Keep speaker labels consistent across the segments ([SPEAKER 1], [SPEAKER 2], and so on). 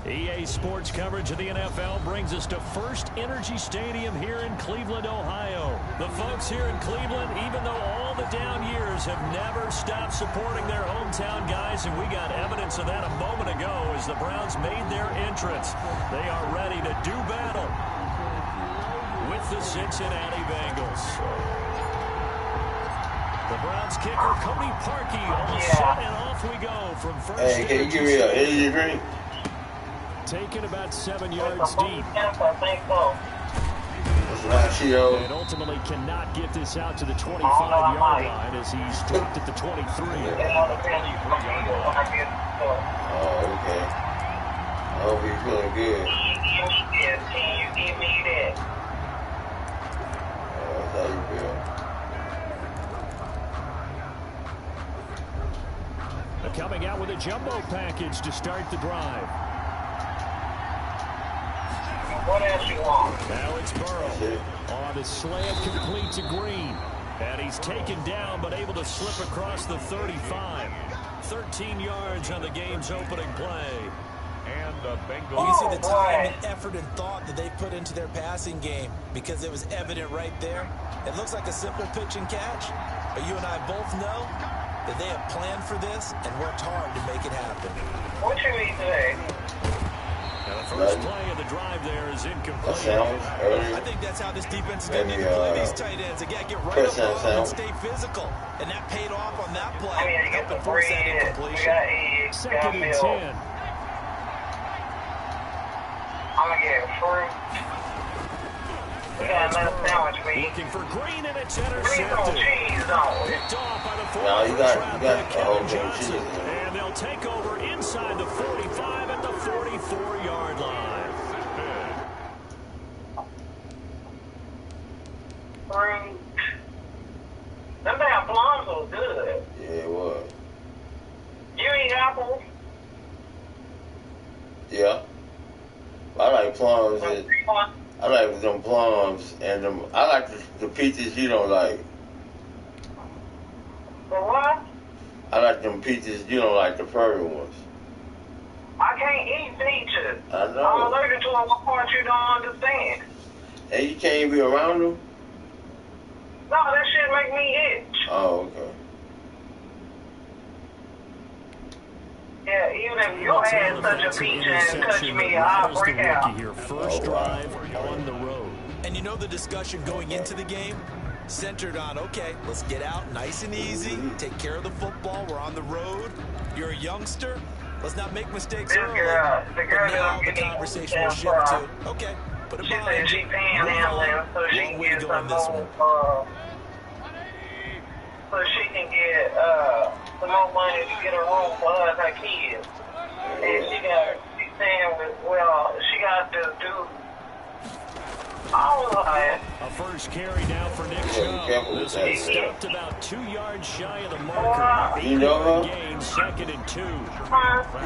[SPEAKER 1] EA Sports coverage of the NFL brings us to First Energy Stadium here in Cleveland, Ohio. The folks here in Cleveland, even though all the down years, have never stopped supporting their hometown guys, and we got evidence of that a moment ago as the Browns made their entrance. They are ready to do battle with the Cincinnati Bengals. The Browns kicker, Cody Parkey, all set, and off we go from First Energy.
[SPEAKER 2] Hey, can you give me an energy drink?
[SPEAKER 1] Taken about 7 yards deep. And ultimately cannot get this out to the 25-yard line as he's dropped at the 23.
[SPEAKER 2] Oh, okay. I hope he's feeling good.
[SPEAKER 3] Can you give me that?
[SPEAKER 2] That's how you feel.
[SPEAKER 1] Coming out with a jumbo package to start the drive.
[SPEAKER 3] What else you want?
[SPEAKER 1] Now it's Burrow. On the slant, complete to Green. And he's taken down, but able to slip across the 35. 13 yards on the game's opening play. And the Bengals.
[SPEAKER 4] You can see the time and effort and thought that they put into their passing game because it was evident right there. It looks like a simple pitch and catch, but you and I both know that they have planned for this and worked hard to make it happen.
[SPEAKER 3] What you eat today?
[SPEAKER 1] Now the first play of the drive there is incomplete.
[SPEAKER 4] I think that's how this defense is going to need to play these tight ends. They got to get right up on them and stay physical. And that paid off on that play.
[SPEAKER 3] I mean, you get the bread, we got eggs,
[SPEAKER 1] Second and 10.
[SPEAKER 3] I'm going to get fruit. We got another sandwich, we
[SPEAKER 1] Looking for Green, and it's intercepted.
[SPEAKER 3] Cheese on it.
[SPEAKER 1] Picked off by the
[SPEAKER 2] No, you got
[SPEAKER 1] Kevin
[SPEAKER 2] cheese.
[SPEAKER 1] Johnson. And they'll take over inside the 45 at the 44-yard line.
[SPEAKER 3] Fruit. Them damn plums was good.
[SPEAKER 2] Yeah, it was.
[SPEAKER 3] You eat apples?
[SPEAKER 2] Yeah. I like plums. I like them plums and them. I like the peaches you don't like.
[SPEAKER 3] The what?
[SPEAKER 2] I like them peaches you don't like, the furry ones.
[SPEAKER 3] I can't eat peaches.
[SPEAKER 2] I know.
[SPEAKER 3] I'm allergic to a part you don't understand.
[SPEAKER 2] And you can't even be around them?
[SPEAKER 3] No, that shit make me itch.
[SPEAKER 2] Oh, okay.
[SPEAKER 3] Yeah, even if your ass touch a peach and touch me, I'll break out.
[SPEAKER 1] Here, first drive on the road.
[SPEAKER 4] And you know the discussion going into the game? Centered on, okay, let's get out nice and easy, take care of the football, we're on the road, you're a youngster, let's not make mistakes early.
[SPEAKER 3] The girl
[SPEAKER 4] now
[SPEAKER 3] that
[SPEAKER 4] the conversation will shift to, okay, put it
[SPEAKER 3] she
[SPEAKER 4] behind
[SPEAKER 3] said
[SPEAKER 4] you,
[SPEAKER 3] she panhandling so she can get some more, so she can get some more money to get a room for her and her kids. And she's saying, well, she got to do all of it.
[SPEAKER 1] A first carry now for Nick Chubb. This one stopped about 2 yards shy of the marker.
[SPEAKER 2] You know her?
[SPEAKER 1] Gain, 2nd and 2.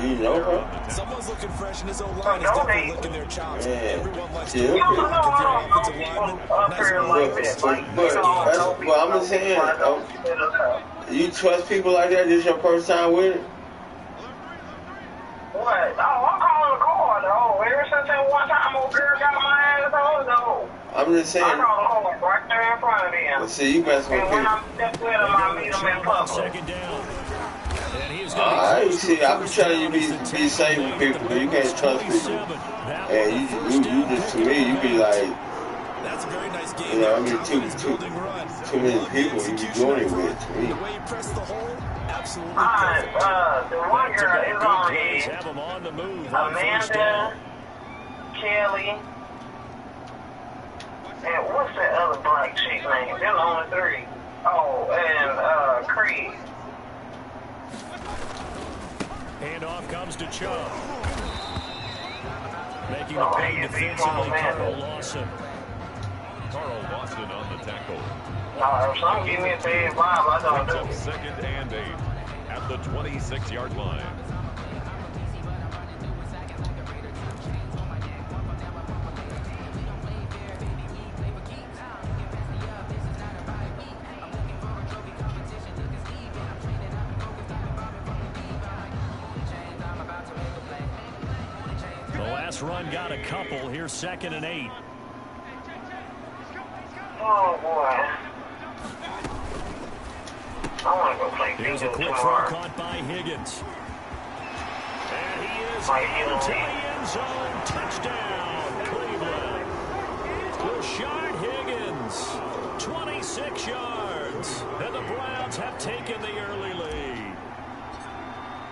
[SPEAKER 2] You know her?
[SPEAKER 4] Someone's looking fresh, and his O-line is definitely licking their chops.
[SPEAKER 2] Yeah.
[SPEAKER 4] Everyone likes to
[SPEAKER 2] Yeah.
[SPEAKER 4] look good. If you're an offensive lineman, nice
[SPEAKER 2] But I'm just saying, you trust people like that? This your first time with it?
[SPEAKER 3] What? Oh, I'm calling the card, though. Ever since that one time old girl got my ass on, though.
[SPEAKER 2] I'm just saying.
[SPEAKER 3] I called the card right there in front of them.
[SPEAKER 2] Well, see, you mess with
[SPEAKER 3] And when
[SPEAKER 2] people.
[SPEAKER 3] I'm stepped with them, I meet them in public.
[SPEAKER 1] Second down. And he is
[SPEAKER 2] Alright, see, I'm telling you, be safe with people, but you can't trust people. And you just, to me, you be like,
[SPEAKER 4] That's a very nice game.
[SPEAKER 2] you know, I mean, too many people you be doing it with, to me.
[SPEAKER 4] The way you press the hole, absolutely
[SPEAKER 3] Alright,
[SPEAKER 4] perfect.
[SPEAKER 3] the one girl is on here.
[SPEAKER 1] have him on the move on first
[SPEAKER 3] Amanda,
[SPEAKER 1] down.
[SPEAKER 3] Kelly, and what's that other black chick name? They're the only three. Oh, and Creed.
[SPEAKER 1] Handoff comes to Chubb. Making the play defensively, Carl Lawson.
[SPEAKER 5] Carl Lawson on the tackle.
[SPEAKER 3] If some give me a big vibe, I don't do
[SPEAKER 5] Brings
[SPEAKER 3] it.
[SPEAKER 5] up 2nd and 8 at the 26-yard line.
[SPEAKER 1] this run got a couple. Here's 2nd and 8.
[SPEAKER 3] Oh, boy. I want to go play
[SPEAKER 1] Here's a
[SPEAKER 3] bingo
[SPEAKER 1] quick
[SPEAKER 3] tomorrow.
[SPEAKER 1] throw caught by Higgins. And he is
[SPEAKER 3] My
[SPEAKER 1] into the
[SPEAKER 3] hero.
[SPEAKER 1] end zone. Touchdown, Cleveland. Rashard Higgins, 26 yards. And the Browns have taken the early lead.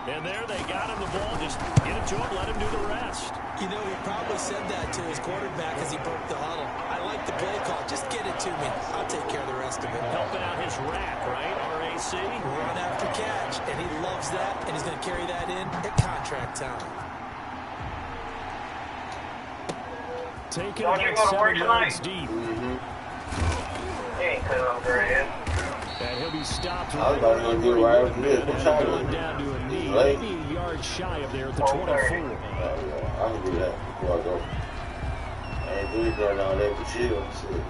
[SPEAKER 1] And there they got him the ball. Just get it to him, let him do the rest.
[SPEAKER 4] You know, he probably said that to his quarterback as he broke the huddle. I like the play call. Just get it to me. I'll take care of the rest of it.
[SPEAKER 1] Helping out his rack, right? RAC.
[SPEAKER 4] Run after catch, and he loves that, and he's going to carry that in at contract time.
[SPEAKER 1] Taking
[SPEAKER 3] Don't you
[SPEAKER 1] about
[SPEAKER 3] go to work
[SPEAKER 1] 7 yards
[SPEAKER 3] tonight?
[SPEAKER 1] deep.
[SPEAKER 3] He ain't clean up great.
[SPEAKER 1] And he'll be stopped
[SPEAKER 2] I was
[SPEAKER 1] right
[SPEAKER 2] about to
[SPEAKER 1] around
[SPEAKER 2] do
[SPEAKER 1] where he
[SPEAKER 2] right
[SPEAKER 1] would
[SPEAKER 2] after
[SPEAKER 1] have
[SPEAKER 2] this.
[SPEAKER 1] been
[SPEAKER 2] What
[SPEAKER 1] and
[SPEAKER 2] time
[SPEAKER 1] gone
[SPEAKER 2] is it?
[SPEAKER 1] down to a knee,
[SPEAKER 2] Late.
[SPEAKER 1] maybe a yard shy of there at the
[SPEAKER 3] 4:30.
[SPEAKER 1] 24.
[SPEAKER 2] Yeah, I can do that before I go. I ain't doing nothing all day but chill. Shit.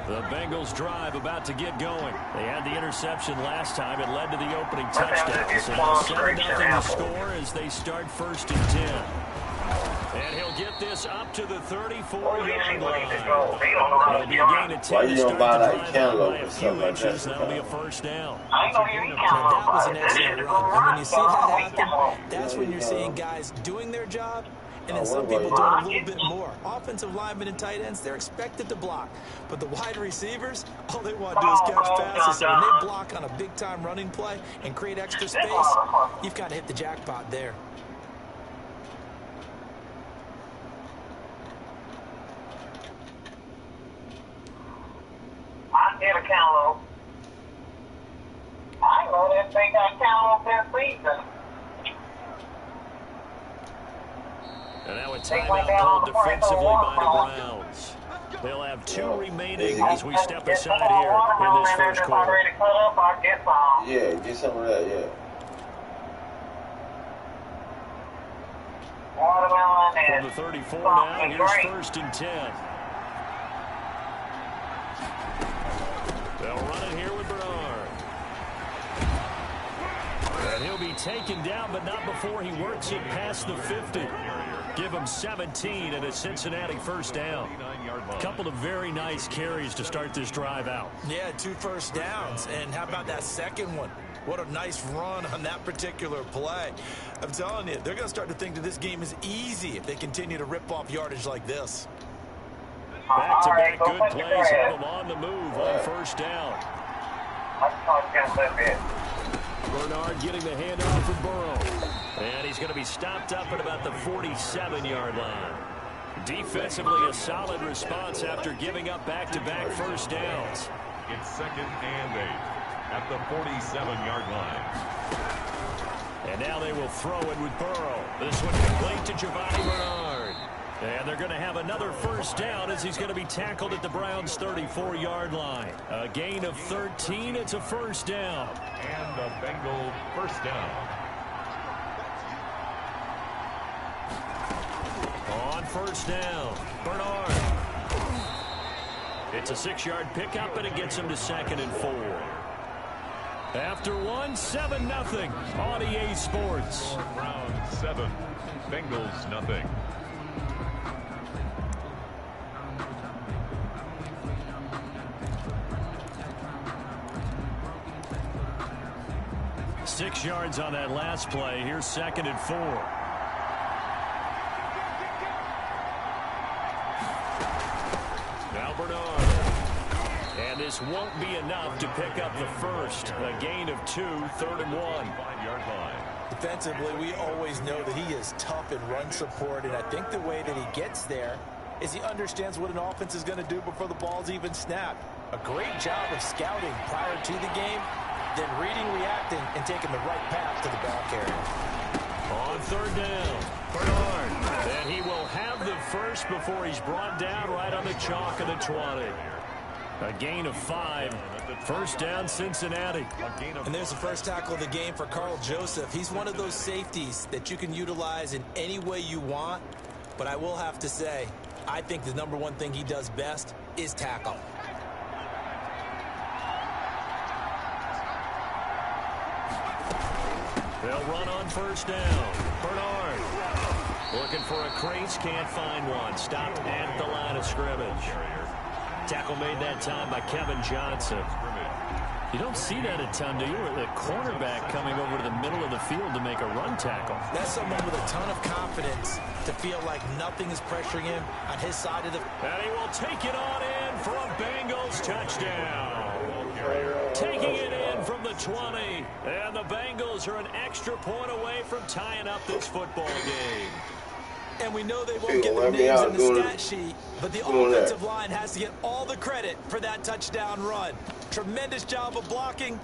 [SPEAKER 1] The Bengals drive about to get going. They had the interception last time. It led to the opening touchdown. So now 7-0 the score as they start 1st and 10. And he'll get this up to the 34-yard line. It'll be a gain of 10
[SPEAKER 2] Why you
[SPEAKER 1] to
[SPEAKER 2] don't
[SPEAKER 1] start
[SPEAKER 2] buy
[SPEAKER 1] the
[SPEAKER 2] like
[SPEAKER 1] drive
[SPEAKER 2] cantaloupe
[SPEAKER 1] by a
[SPEAKER 2] or
[SPEAKER 1] few
[SPEAKER 2] something like
[SPEAKER 1] inches.
[SPEAKER 2] that?
[SPEAKER 1] That'll be a 1st down.
[SPEAKER 3] I ain't gonna hear you count
[SPEAKER 4] Now, that was an
[SPEAKER 3] on
[SPEAKER 4] excellent run. And when you see that happen, that's when you're seeing guys doing their job, and then some people doing a little bit more. Offensive linemen and tight ends, they're expected to block. But the wide receivers, all they want to do is catch passes. So when they block on a big-time running play and create extra space, you've kind of hit the jackpot there.
[SPEAKER 3] I get a cantaloupe. I know that they got cantaloupe this season.
[SPEAKER 1] And now a timeout called defensively by the Browns. They'll have 2 remaining as we step aside here in this first quarter.
[SPEAKER 3] Already cut up, I get some.
[SPEAKER 2] Yeah, get some of that, yeah.
[SPEAKER 3] Watermelon
[SPEAKER 1] From
[SPEAKER 3] and
[SPEAKER 1] the 34 now,
[SPEAKER 3] something
[SPEAKER 1] here's
[SPEAKER 3] great.
[SPEAKER 1] 1st and 10. They'll run it here with Bernard. And he'll be taken down, but not before he works it past the 50. Give him 17 and a Cincinnati 1st down. A couple of very nice carries to start this drive out.
[SPEAKER 4] Yeah, 2 first downs. And how about that second one? What a nice run on that particular play. I'm telling you, they're going to start to think that this game is easy if they continue to rip off yardage like this.
[SPEAKER 1] Back-to-back good plays have them on the move on 1st down. Bernard getting the handoff for Burrow. And he's going to be stopped up at about the 47-yard line. Defensively, a solid response after giving up back-to-back 1st downs.
[SPEAKER 5] It's 2nd and 8 at the 47-yard line.
[SPEAKER 1] And now they will throw it with Burrow. This one complete to Giovanni Bernard. And they're going to have another 1st down as he's going to be tackled at the Browns' 34-yard line. A gain of 13. It's a 1st down.
[SPEAKER 5] And the Bengal 1st down.
[SPEAKER 1] On 1st down, Bernard. It's a 6-yard pickup, and it gets him to 2nd and 4. After one, 7-0 on EA Sports.
[SPEAKER 5] Browns 7, Bengals nothing.
[SPEAKER 1] Six yards on that last play. Here's 2nd and 4. Now Bernard. And this won't be enough to pick up the 1st. A gain of 2, 3rd and 1.
[SPEAKER 5] 5-yard line.
[SPEAKER 4] Defensively, we always know that he is tough in run support, and I think the way that he gets there is he understands what an offense is going to do before the ball's even snapped. A great job of scouting prior to the game, then reading, reacting, and taking the right path to the ball carrier.
[SPEAKER 1] On 3rd down, Bernard. And he will have the 1st before he's brought down right on the chalk of the 20. A gain of 5. 1st down, Cincinnati.
[SPEAKER 4] And there's the first tackle of the game for Carl Joseph. He's one of those safeties that you can utilize in any way you want. But I will have to say, I think the #1 thing he does best is tackle.
[SPEAKER 1] They'll run on first down. Bernard looking for a crease, can't find one. Stopped at the line of scrimmage. Tackle made that time by Kevin Johnson. You don't see that a ton, do you? The cornerback coming over to the middle of the field to make a run tackle.
[SPEAKER 4] That's someone with a ton of confidence to feel like nothing is pressuring him on his side of the...
[SPEAKER 1] And he will take it on in for a Bengals touchdown. Taking it in from the 20. And the Bengals are an extra point away from tying up this football game.
[SPEAKER 4] And we know they won't get the names in the stat sheet, but the offensive line has to get all the credit for that touchdown run. Tremendous job of blocking,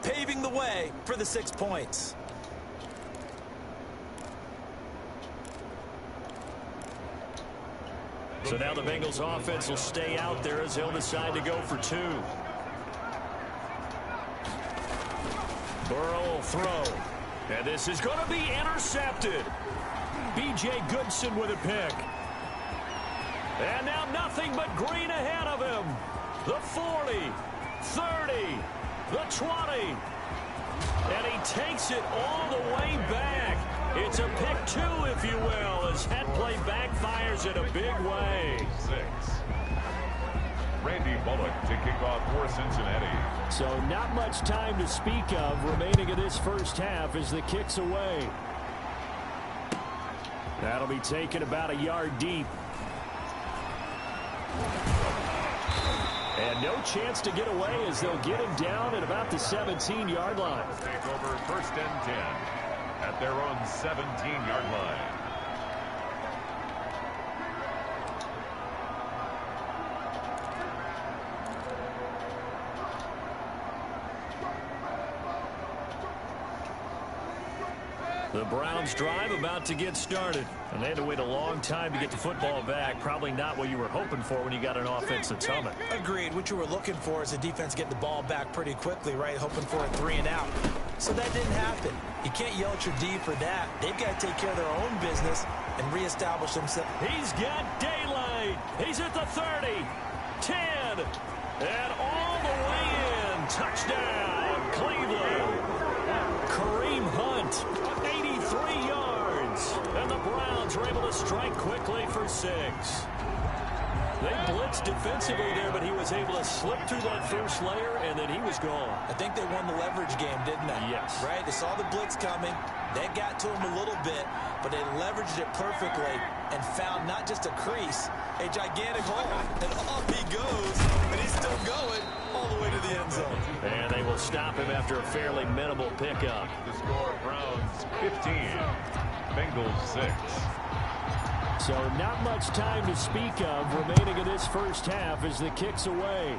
[SPEAKER 4] paving the way for the 6 points.
[SPEAKER 1] So now the Bengals offense will stay out there as they'll decide to go for 2. Burrow will throw. And this is going to be intercepted. B.J. Goodson with a pick. And now nothing but green ahead of him. The 40, 30, the 20. And he takes it all the way back. It's a pick 2, if you will, as head play backfires in a big way.
[SPEAKER 5] 6. Randy Bullock to kick off for Cincinnati.
[SPEAKER 1] So not much time to speak of remaining in this first half as the kick's away. That'll be taken about a yard deep. And no chance to get away as they'll get him down at about the 17-yard line.
[SPEAKER 5] Take over 1st and 10 at their own 17-yard line.
[SPEAKER 1] The Browns drive about to get started. And they had to wait a long time to get the football back. Probably not what you were hoping for when you got an offense that's humming.
[SPEAKER 4] Agreed. What you were looking for is a defense get the ball back pretty quickly, right? Hoping for a 3 and out. So that didn't happen. You can't yell at your D for that. They've got to take care of their own business and reestablish themselves.
[SPEAKER 1] He's got daylight. He's at the 30, 10, and all the way in. Touchdown, Cleveland. Kareem Hunt, 83 yards. And the Browns were able to strike quickly for 6. They blitzed defensively there, but he was able to slip through that first layer, and then he was gone.
[SPEAKER 4] I think they won the leverage game, didn't they?
[SPEAKER 1] Yes.
[SPEAKER 4] Right? They saw the blitz coming. They got to him a little bit, but they leveraged it perfectly and found not just a crease, a gigantic hole. And off he goes, and he's still going all the way to the end zone.
[SPEAKER 1] And they will stop him after a fairly minimal pickup.
[SPEAKER 5] The score, Browns 15, Bengals 6.
[SPEAKER 1] So not much time to speak of remaining in this first half as the kick's away.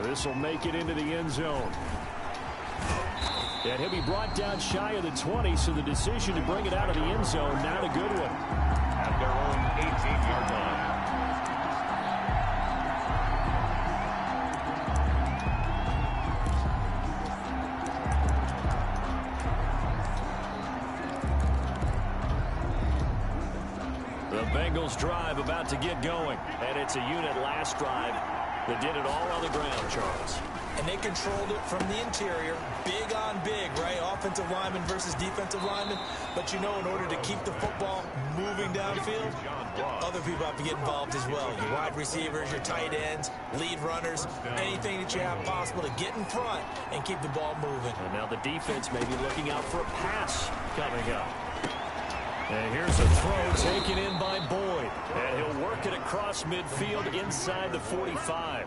[SPEAKER 1] This will make it into the end zone. And he'll be brought down shy of the 20, so the decision to bring it out of the end zone, not a good one.
[SPEAKER 5] At their own 18-yard line.
[SPEAKER 1] Bengals drive about to get going. And it's a unit last drive that did it all on the ground, Charles.
[SPEAKER 4] And they controlled it from the interior. Big on big, right? Offensive lineman versus defensive lineman. But you know, in order to keep the football moving downfield, other people have to get involved as well. Your wide receivers, your tight ends, lead runners, anything that you have possible to get in front and keep the ball moving.
[SPEAKER 1] And now the defense may be looking out for a pass coming up. And here's a throw taken in by Boyd. And he'll work it across midfield inside the 45.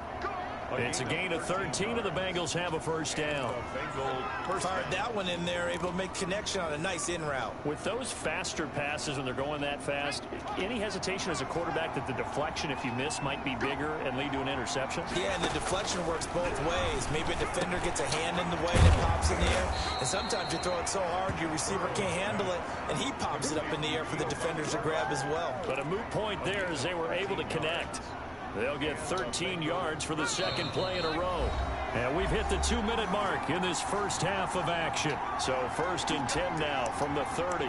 [SPEAKER 1] It's a gain of 13, and the Bengals have a first down.
[SPEAKER 4] Fired that one in there, able to make connection on a nice in route.
[SPEAKER 1] With those faster passes when they're going that fast, any hesitation as a quarterback that the deflection, if you miss, might be bigger and lead to an interception?
[SPEAKER 4] Yeah, and the deflection works both ways. Maybe a defender gets a hand in the way and it pops in the air. And sometimes you throw it so hard your receiver can't handle it, and he pops it up in the air for the defenders to grab as well.
[SPEAKER 1] But a moot point there as they were able to connect. They'll get 13 yards for the second play in a row. And we've hit the 2-minute mark in this first half of action. So 1st and 10 now from the 30.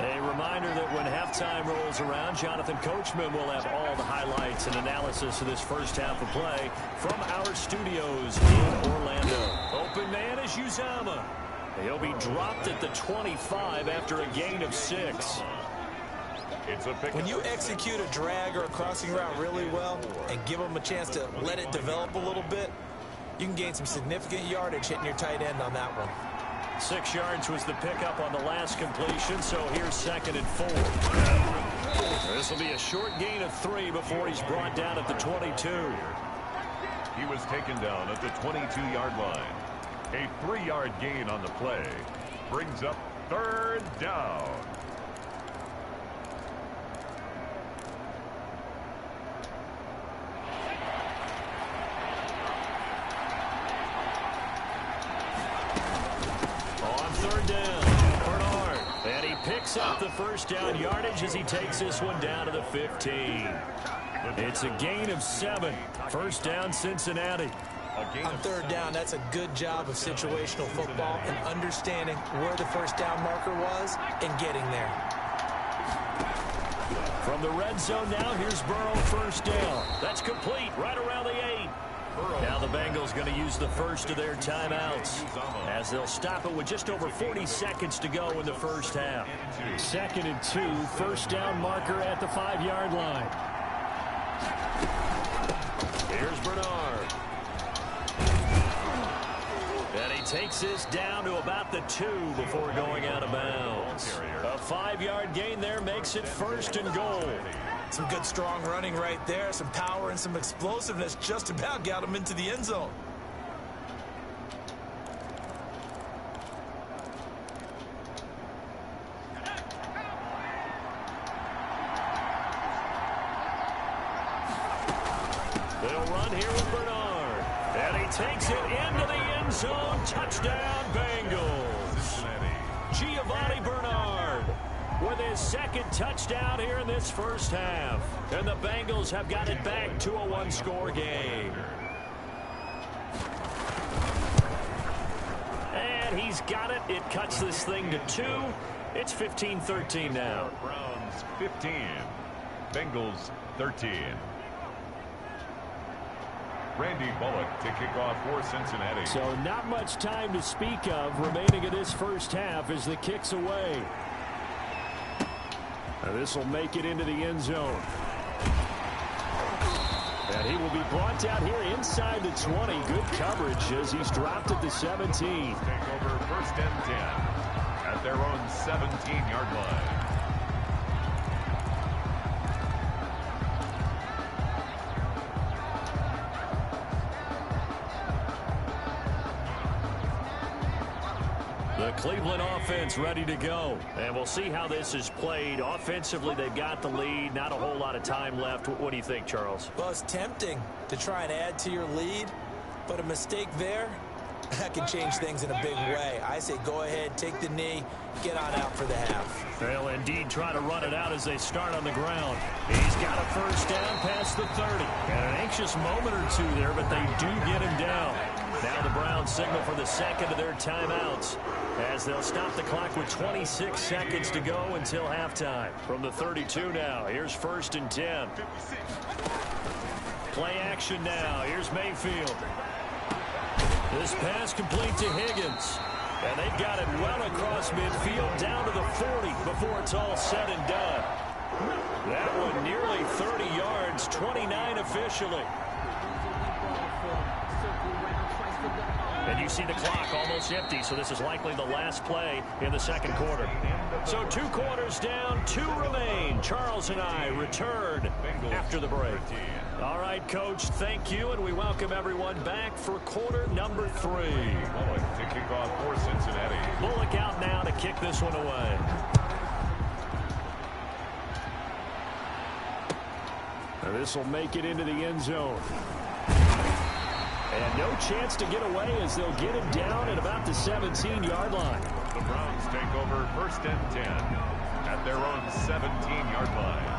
[SPEAKER 1] A reminder that when halftime rolls around, Jonathan Coachman will have all the highlights and analysis of this first half of play from our studios in Orlando. Open man is Uzama. He'll be dropped at the 25 after a gain of 6.
[SPEAKER 4] When you execute a drag or a crossing route really well and give them a chance to let it develop a little bit, you can gain some significant yardage hitting your tight end on that one.
[SPEAKER 1] 6 yards was the pickup on the last completion, so here's 2nd and 4. This will be a short gain of 3 before he's brought down at the 22.
[SPEAKER 5] He was taken down at the 22-yard line. A 3-yard gain on the play brings up 3rd down.
[SPEAKER 1] Picks up the first down yardage as he takes this one down to the 15. It's a gain of 7. First down, Cincinnati.
[SPEAKER 4] On 3rd down, that's a good job of situational football and understanding where the first down marker was and getting there.
[SPEAKER 1] From the red zone now, here's Burrow, first down. That's complete, right around the 8. Now the Bengals going to use the first of their timeouts as they'll stop it with just over 40 seconds to go in the first half. 2nd and 2, first down marker at the 5-yard line. Here's Bernard. And he takes this down to about the 2 before going out of bounds. A 5-yard gain there makes it 1st and goal.
[SPEAKER 4] Some good strong running right there. Some power and some explosiveness just about got him into the end zone.
[SPEAKER 1] They'll run here with Bernard. And he takes it into the end zone. Touchdown, Bengals. Giovanni Bernard with his 2nd touchdown here in this first half. And the Bengals have got it back to a 1-score game. And he's got it. It cuts this thing to 2. It's 15-13 now.
[SPEAKER 5] Browns 15. Bengals 13. Randy Bullock to kick off for Cincinnati.
[SPEAKER 1] So not much time to speak of remaining in this first half as the kick's away. This will make it into the end zone. And he will be brought down here inside the 20. Good coverage as he's dropped at the 17.
[SPEAKER 5] Take over 1st and 10 at their own 17-yard line.
[SPEAKER 1] The Cleveland offense ready to go. And we'll see how this is played. Offensively, they've got the lead. Not a whole lot of time left. What do you think, Charles?
[SPEAKER 4] Well, it's tempting to try and add to your lead, but a mistake there, that can change things in a big way. I say go ahead, take the knee, get on out for the half.
[SPEAKER 1] They'll indeed try to run it out as they start on the ground. He's got a first down past the 30. And an anxious moment or two there, but they do get him down. Now the Browns signal for the 2nd of their timeouts as they'll stop the clock with 26 seconds to go until halftime. From the 32 now, here's 1st and 10. Play action now. Here's Mayfield. This pass complete to Higgins. And they've got it well across midfield down to the 40 before it's all said and done. That one nearly 30 yards, 29 officially. And you see the clock almost empty, so this is likely the last play in the 2nd quarter. So 2 quarters down, 2 remain. Charles and I return after the break. All right, Coach, thank you, and we welcome everyone back for quarter number 3.
[SPEAKER 5] Bullock to kick off for Cincinnati.
[SPEAKER 1] Bullock out now to kick this one away. And this will make it into the end zone. And no chance to get away as they'll get him down at about the 17-yard line.
[SPEAKER 5] The Browns take over 1st and 10 at their own 17-yard line.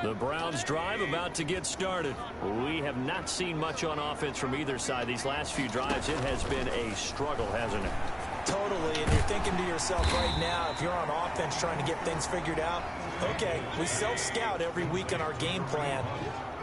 [SPEAKER 1] The Browns drive about to get started. We have not seen much on offense from either side. These last few drives, it has been a struggle, hasn't it?
[SPEAKER 4] Totally, and you're thinking to yourself right now, if you're on offense trying to get things figured out, okay, we self-scout every week in our game plan.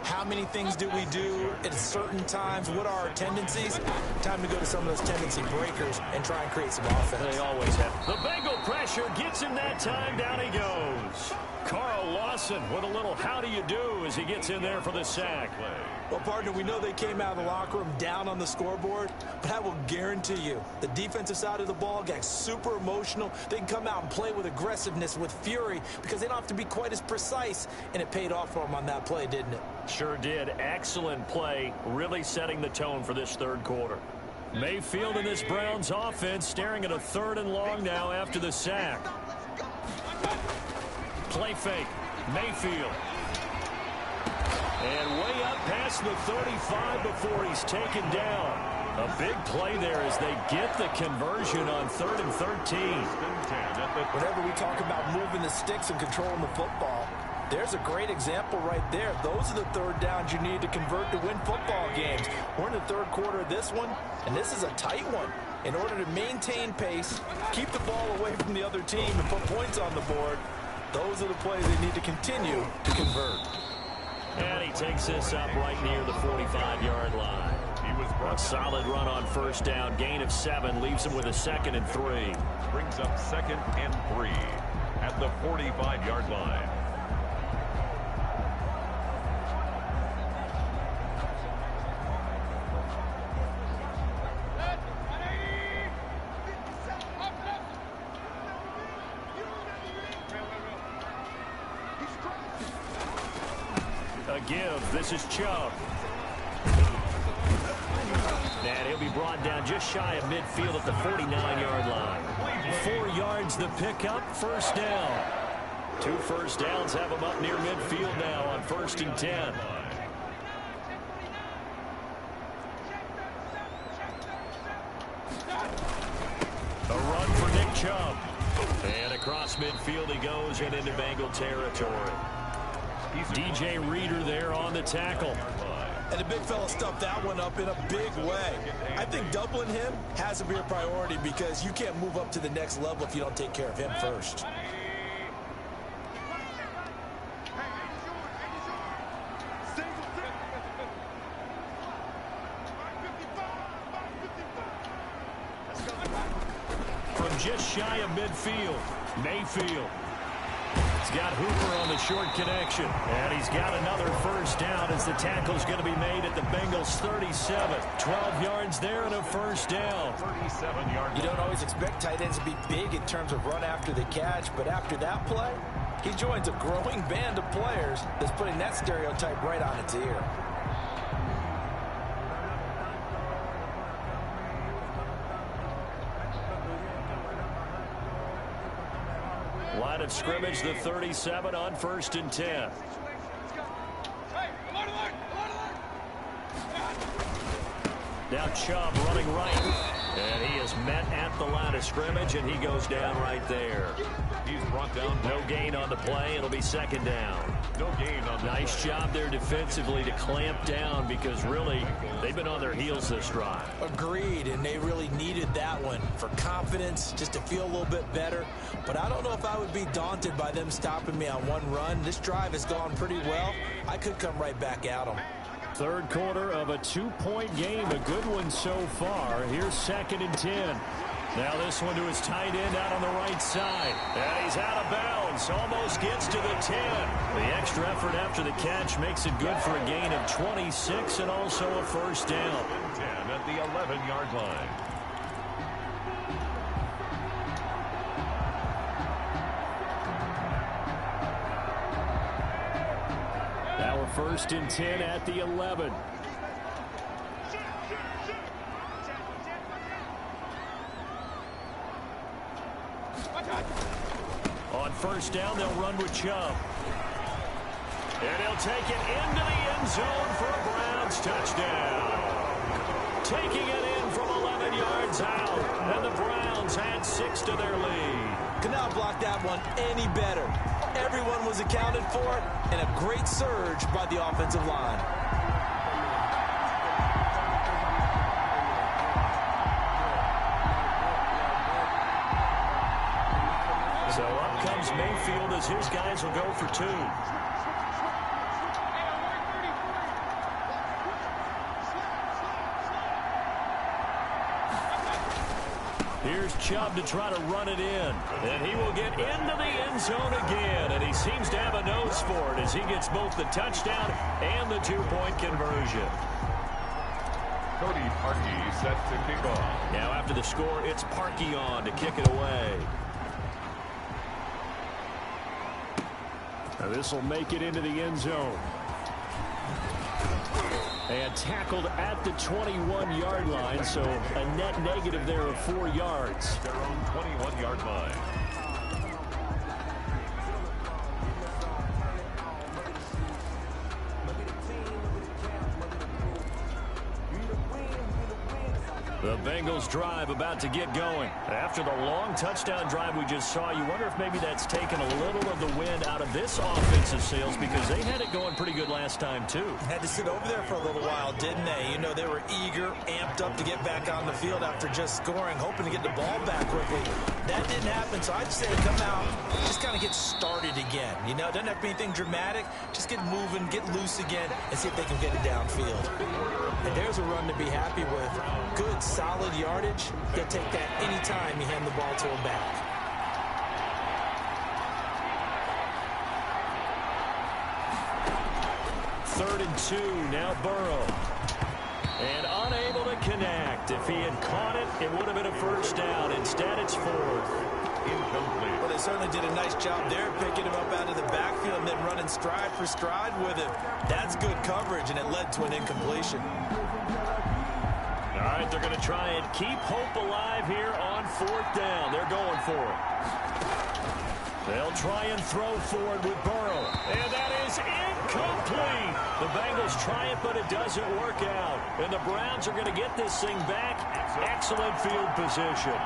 [SPEAKER 4] How many things do we do at certain times? What are our tendencies? Time to go to some of those tendency breakers and try and create some offense.
[SPEAKER 1] They always have. The Bengal pressure gets him that time. Down he goes. Carl Lawson with a little how do you do as he gets in there for the sack.
[SPEAKER 4] Well, partner, we know they came out of the locker room down on the scoreboard, but I will guarantee you the defensive side of the ball got super emotional. They can come out and play with aggressiveness, with fury, because they don't have to be quite as precise, and it paid off for them on that play, didn't it?
[SPEAKER 1] Sure did. Excellent play, really setting the tone for this third quarter. Mayfield in this Browns offense staring at a 3rd and long now after the sack. Play fake. Mayfield. And way up past the 35 before he's taken down. A big play there as they get the conversion on 3rd and 13.
[SPEAKER 4] Whenever we talk about moving the sticks and controlling the football, there's a great example right there. Those are the 3rd downs you need to convert to win football games. We're in the 3rd quarter of this one, and this is a tight one. In order to maintain pace, keep the ball away from the other team, and put points on the board, those are the plays they need to continue to convert.
[SPEAKER 1] And he takes this up right near the 45-yard line. A solid run on 1st down. Gain of 7 leaves him with a 2nd and 3.
[SPEAKER 5] Brings up 2nd and 3 at the 45-yard line.
[SPEAKER 1] A give. This is Chubb. And he'll be brought down just shy of midfield at the 49-yard line. 4 yards the pickup, 1st down. 2 first downs have him up near midfield now on 1st and 10. A run for Nick Chubb. And across midfield he goes and into Bengal territory. DJ Reader there on the tackle.
[SPEAKER 4] And the big fella stuffed that one up in a big way. I think doubling him has to be a priority because you can't move up to the next level if you don't take care of him first.
[SPEAKER 1] From just shy of midfield, Mayfield. He's got Hooper on the short connection. And he's got another 1st down as the tackle's going to be made at the Bengals 37. 12 yards there and a 1st down.
[SPEAKER 5] 37 yards.
[SPEAKER 4] You don't always expect tight ends to be big in terms of run after the catch, but after that play, he joins a growing band of players that's putting that stereotype right on its ear.
[SPEAKER 1] Line of scrimmage, the 37 on 1st and 10. Now Chubb running right. And he is met at the line of scrimmage, and he goes down right there.
[SPEAKER 5] He's brought down.
[SPEAKER 1] No gain on the play. It'll be 2nd down.
[SPEAKER 5] No gain on the
[SPEAKER 1] Nice
[SPEAKER 5] play.
[SPEAKER 1] job there defensively to clamp down because really they've been on their heels this drive.
[SPEAKER 4] Agreed, and they really needed that one for confidence, just to feel a little bit better. But I don't know if I would be daunted by them stopping me on one run. This drive has gone pretty well. I could come right back at them.
[SPEAKER 1] 3rd quarter of a 2-point game. A good one so far. Here's 2nd and 10. Now this one to his tight end out on the right side. And he's out of bounds. Almost gets to the 10. The extra effort after the catch makes it good for a gain of 26 and also a 1st down.
[SPEAKER 5] 10 at the 11-yard line.
[SPEAKER 1] Now a 1st and 10 at the 11. On 1st down, they'll run with Chubb. And he'll take it into the end zone for a Browns touchdown. Taking it in from 11 yards out. And the Browns add 6 to their lead.
[SPEAKER 4] Could not block that one any better. Everyone was accounted for, and a great surge by the offensive line.
[SPEAKER 1] So up comes Mayfield as his guys will go for 2. Here's Chubb to try to run it in. And he will get into the end zone again. And he seems to have a nose for it as he gets both the touchdown and the 2-point conversion.
[SPEAKER 5] Cody Parkey set to kick off.
[SPEAKER 1] Now after the score, it's Parkey on to kick it away. Now this will make it into the end zone. And tackled at the 21-yard line, so a net negative there of 4 yards.
[SPEAKER 5] Their own 21-yard line.
[SPEAKER 1] The Bengals drive about to get going. After the long touchdown drive we just saw, you wonder if maybe that's taken a little of the wind out of this offensive sails because they had it going pretty good last time too.
[SPEAKER 4] Had to sit over there for a little while, didn't they? You know, they were eager, amped up to get back on the field after just scoring, hoping to get the ball back quickly. That didn't happen, so I'd say come out, just kind of get started again. You know, it doesn't have to be anything dramatic. Just get moving, get loose again, and see if they can get it downfield. And there's a run to be happy with. Good, solid yardage. He'll take that anytime you hand the ball to him back.
[SPEAKER 1] Third and 2, now Burrow. And unable to connect. If he had caught it, it would have been a first down. Instead, it's 4th.
[SPEAKER 5] Incomplete.
[SPEAKER 4] Well, they certainly did a nice job there, picking him up out of the backfield and then running stride for stride with him. That's good coverage, and it led to an incompletion.
[SPEAKER 1] All right, they're going to try and keep hope alive here on 4th down. They're going for it. They'll try and throw forward with Burrow. And that is incomplete. The Bengals try it, but it doesn't work out. And the Browns are going to get this thing back. Excellent field position.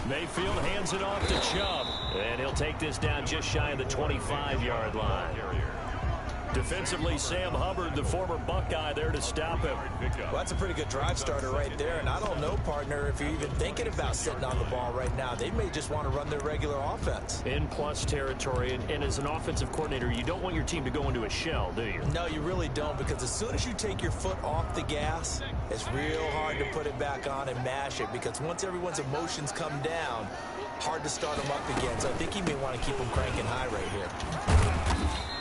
[SPEAKER 1] Mayfield hands it off to Chubb. And he'll take this down just shy of the 25-yard line. Defensively, Sam Hubbard, the former Buckeye, there to stop him.
[SPEAKER 4] Well, that's a pretty good drive starter right there. And I don't know, partner, if you're even thinking about sitting on the ball right now. They may just want to run their regular offense.
[SPEAKER 1] In plus territory. And as an offensive coordinator, you don't want your team to go into a shell, do you?
[SPEAKER 4] No, you really don't, because as soon as you take your foot off the gas, it's real hard to put it back on and mash it, because once everyone's emotions come down, hard to start them up again. So I think he may want to keep them cranking high right here.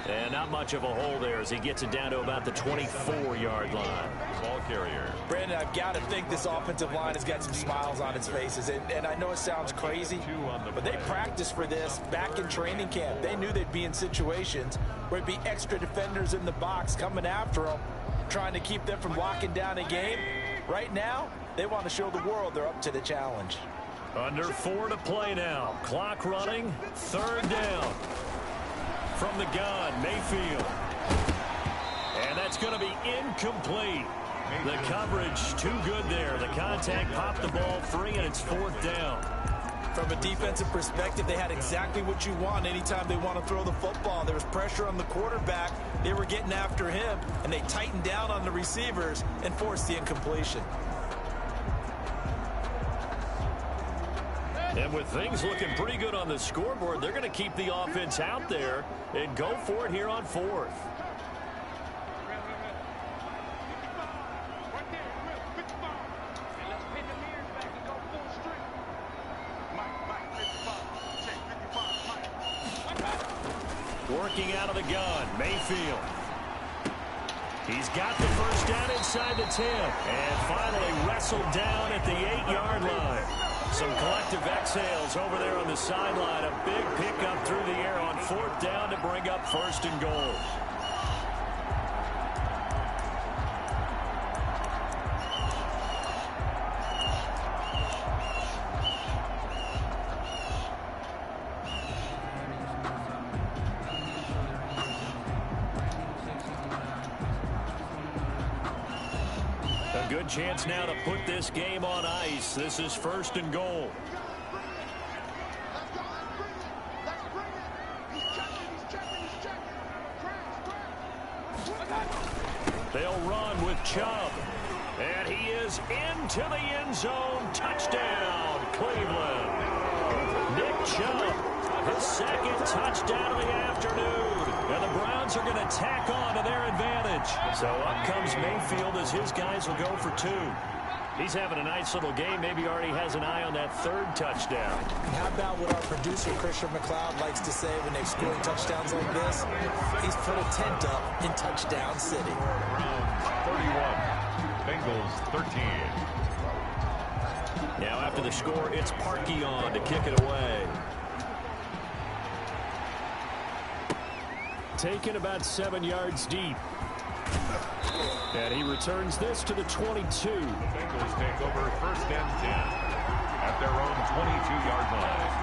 [SPEAKER 1] And not much of a hole there as he gets it down to about the 24-yard line.
[SPEAKER 5] Ball carrier.
[SPEAKER 4] Brandon, I've got to think this offensive line has got some smiles on its faces. And I know it sounds crazy, but they practiced for this back in training camp. They knew they'd be in situations where it'd be extra defenders in the box coming after them, trying to keep them from locking down a game. Right now, they want to show the world they're up to the challenge.
[SPEAKER 1] Under 4 to play now. Clock running. 3rd down. From the gun, Mayfield. And that's going to be incomplete. The coverage too good there. The contact popped the ball free, and it's 4th down.
[SPEAKER 4] From a defensive perspective, they had exactly what you want anytime they want to throw the football. There was pressure on the quarterback. They were getting after him, and they tightened down on the receivers and forced the incompletion.
[SPEAKER 1] And with things looking pretty good on the scoreboard, they're going to keep the offense out there and go for it here on 4th. Working out of the gun, Mayfield. He's got the first down inside the 10. And finally wrestled down at the 8-yard line. Some collective exhales over there on the sideline. A big pickup through the air on 4th down to bring up 1st and goal. A good chance now to put this game on ice. This is 1st and goal. They'll run with Chubb. And he is into the end zone. Touchdown, Cleveland. Nick Chubb, his 2nd touchdown of the afternoon. And the Browns are going to tack on to their advantage. So up comes Mayfield as his guys will go for 2. He's having a nice little game. Maybe already has an eye on that 3rd touchdown.
[SPEAKER 4] How about what our producer, Christian McLeod, likes to say when they're scoring touchdowns like this? He's put a tent up in Touchdown City.
[SPEAKER 5] Browns 31, Bengals 13.
[SPEAKER 1] Now after the score, it's Parkey on to kick it away. Taken about 7 yards deep. And he returns this to the 22.
[SPEAKER 5] The Bengals take over 1st and 10 at their own 22-yard line.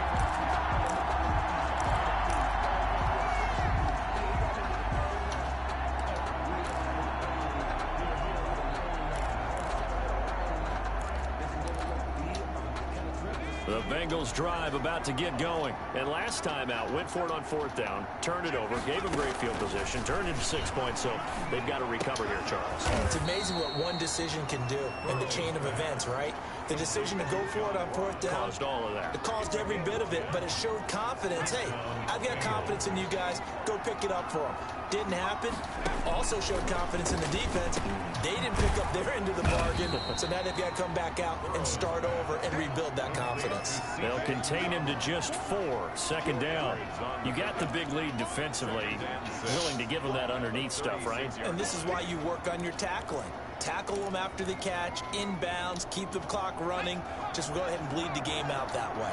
[SPEAKER 1] The Bengals drive about to get going. And last time out, went for it on 4th down, turned it over, gave him great field position, turned into 6 points, so they've got to recover here, Charles.
[SPEAKER 4] It's amazing what one decision can do in the chain of events, right? The decision to go for it on 4th down.
[SPEAKER 1] Caused all of that.
[SPEAKER 4] It caused every bit of it, but it showed confidence. Hey, I've got confidence in you guys. Go pick it up for them. Didn't happen. Also showed confidence in the defense. They didn't pick up their end of the bargain, so now they've got to come back out and start over and rebuild that confidence.
[SPEAKER 1] They'll contain him to just 4. 2nd down. You got the big lead defensively. Willing to give him that underneath stuff, right?
[SPEAKER 4] And this is why you work on your tackling. Tackle them after the catch, inbounds, keep the clock running. Just go ahead and bleed the game out that way.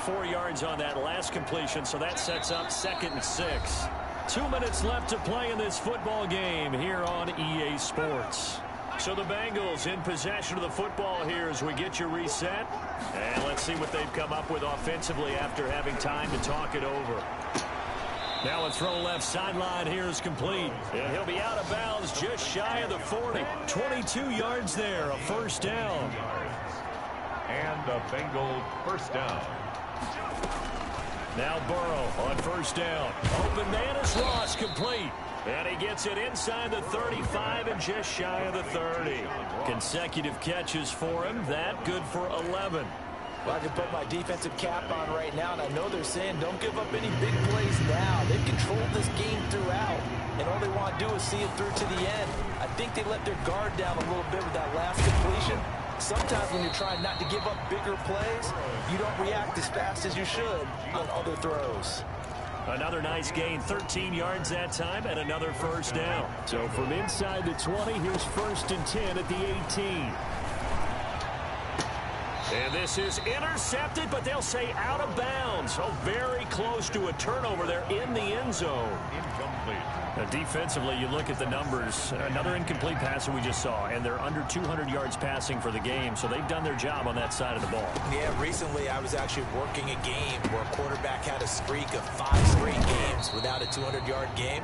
[SPEAKER 1] 4 yards on that last completion, so that sets up 2nd and 6. 2 minutes left to play in this football game here on EA Sports. So the Bengals in possession of the football here as we get you reset. And let's see what they've come up with offensively after having time to talk it over. Now a throw left sideline here is complete. And he'll be out of bounds just shy of the 40. 22 yards there, a 1st down.
[SPEAKER 5] And a Bengal 1st down.
[SPEAKER 1] Now Burrow on 1st down. Open man is Ross, complete. And he gets it inside the 35 and just shy of the 30. Consecutive catches for him. That good for 11.
[SPEAKER 4] Well, I can put my defensive cap on right now, and I know they're saying don't give up any big plays now. They've controlled this game throughout, and all they want to do is see it through to the end. I think they let their guard down a little bit with that last completion. Sometimes when you're trying not to give up bigger plays, you don't react as fast as you should on other throws.
[SPEAKER 1] Another nice gain, 13 yards that time, and another 1st down. So from inside the 20, here's 1st and 10 at the 18. And this is intercepted, but they'll say out of bounds. So very close to a turnover there in the end zone.
[SPEAKER 5] Incomplete.
[SPEAKER 1] Now defensively, you look at the numbers. Another incomplete pass that we just saw, and they're under 200 yards passing for the game, so they've done their job on that side of the ball.
[SPEAKER 4] Yeah, recently I was actually working a game where a quarterback had a streak of 5 straight games without a 200-yard game.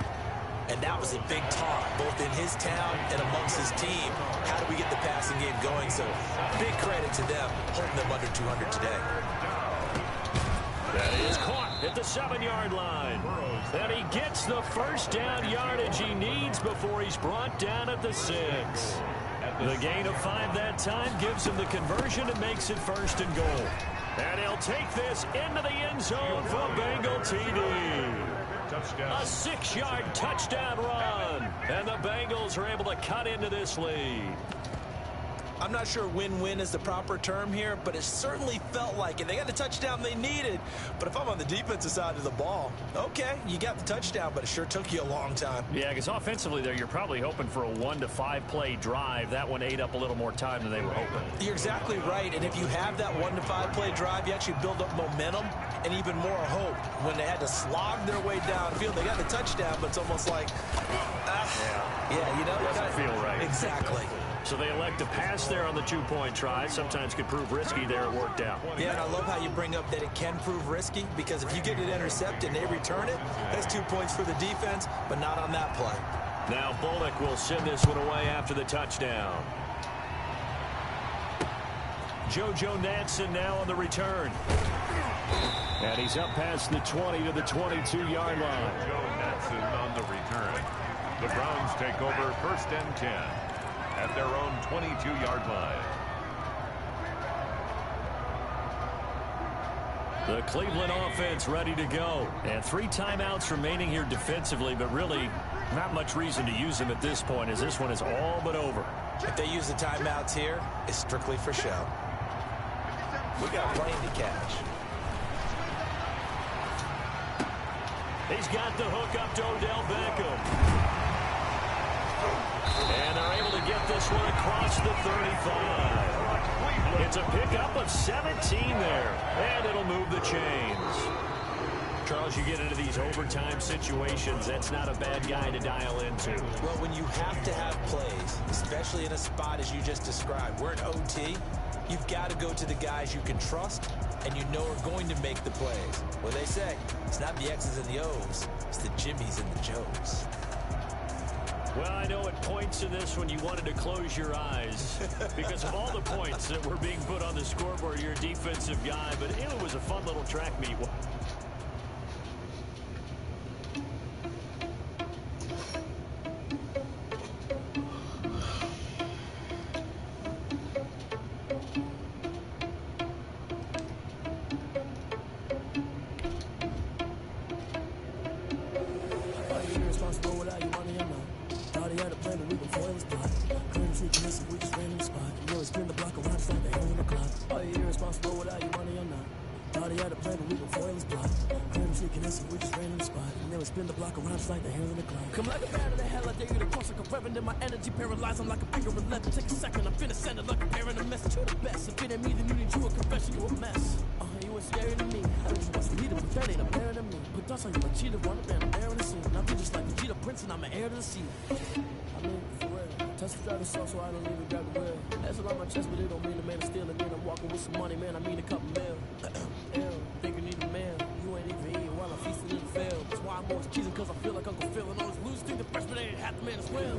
[SPEAKER 4] And that was a big talk, both in his town and amongst his team. How do we get the passing game going? So big credit to them, holding them under 200 today.
[SPEAKER 1] That is caught at the 7-yard line. And he gets the 1st down yardage he needs before he's brought down at the 6. The gain of 5 that time gives him the conversion and makes it 1st and goal. And he'll take this into the end zone for a Bengal TD.
[SPEAKER 5] Touchdown.
[SPEAKER 1] A 6-yard touchdown run. And the Bengals are able to cut into this lead.
[SPEAKER 4] I'm not sure win-win is the proper term here, but it certainly felt like it. They got the touchdown they needed. But if I'm on the defensive side of the ball, okay, you got the touchdown, but it sure took you a long time.
[SPEAKER 1] Yeah, because offensively there, you're probably hoping for a 1 to 5 play drive. That one ate up a little more time than they were hoping.
[SPEAKER 4] You're exactly right. And if you have that 1 to 5 play drive, you actually build up momentum and even more hope. When they had to slog their way downfield, they got the touchdown, but it's almost like, yeah, you know,
[SPEAKER 1] doesn't feel right.
[SPEAKER 4] Exactly.
[SPEAKER 1] So they elect to pass there on the 2-point try. Sometimes could prove risky there. It worked out.
[SPEAKER 4] Yeah, and I love how you bring up that it can prove risky, because if you get it intercepted and they return it, that's 2 points for the defense, but not on that play.
[SPEAKER 1] Now Bullock will send this one away after the touchdown. JoJo Natson now on the return. And he's up past the 20 to the 22-yard line.
[SPEAKER 5] Joe Natson on the return. The Browns take over 1st and 10 at their own 22-yard line.
[SPEAKER 1] The Cleveland offense ready to go. And 3 timeouts remaining here defensively, but really not much reason to use them at this point, as this one is all but over.
[SPEAKER 4] If they use the timeouts here, it's strictly for show. We got plenty to catch.
[SPEAKER 1] He's got the hook up to Odell Beckham. And they're able to get this one across the 35. It's a pickup of 17 there. And it'll move the chains. Charles, you get into these overtime situations, that's not a bad guy to dial into.
[SPEAKER 4] Well, when you have to have plays, especially in a spot as you just described, we're in OT, you've got to go to the guys you can trust and you know are going to make the plays. What they say, it's not the X's and the O's, it's the Jimmys and the Joes.
[SPEAKER 1] Well, I know at points in this when you wanted to close your eyes because of all the points that were being put on the scoreboard. You're a defensive guy, but it was a fun little track meet.
[SPEAKER 6] Like the hair in the cloud. Come like a bat of the hell, I dare you to cross like a reverend in my energy paralyzed. I'm like a finger of leather. Take a second, I'm finna send it like a parent a message to the best. If it ain't me, then you need you a confession, you a mess. You were scary to me. I was supposed to lead it, but that ain't a parent to me. Put dust on you, a cheater, one man, I'm bearing the scene. I'm just like the cheetah prince, and I'm an heir to the sea. I mean, for real. Touch the driver's sauce, so I don't even grab the wheel. That's a lot on my chest, but it don't mean the man is stealing. Then I'm walking with some money, man. I mean a couple mil. Think you need a man. You ain't even eating while I'm feasting in the field. That's why I'm always cheesing, cause I feel like Uncle Phil. And all this losing thing, the freshman ain't half the man as well.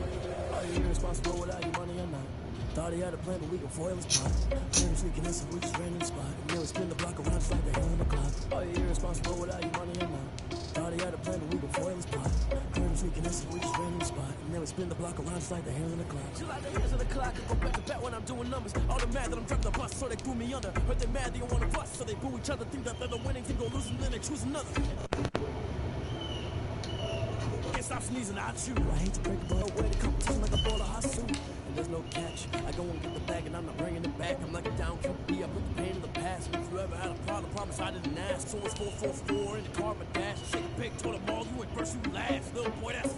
[SPEAKER 6] Are you irresponsible without your money or not? Thought he had a plan, but we gon' foil his plot. Clear sneaking in, so we just ran in the spot. And then we spin the block around just like the hell in the clock. Are you irresponsible without your money or not? Thought he had a plan, but we gon' foil his plot. Clear sneaking in, so we just ran in the spot. And then we spin the block around just like the hell in the clock. Just like the hands of the clock, I go back to back when I'm doing numbers. All the mad that I'm driving the bus, so they threw me under. But they mad they don't wanna bust, so they boo each other. Think that they're the winning team, go lose and then they choose another. Can't stop sneezing, I chew. I hate to break it, but away the competition like a ball of hot soup. And there's no catch. I go and get the bag and I'm not bringing it back. I'm like a down QB, I put the pain in the past. And if you ever had a problem, promise I didn't ask. So it's 444 in the car, but dash. Shake a pig, told them all, you ain't first, you last. Little boy, that's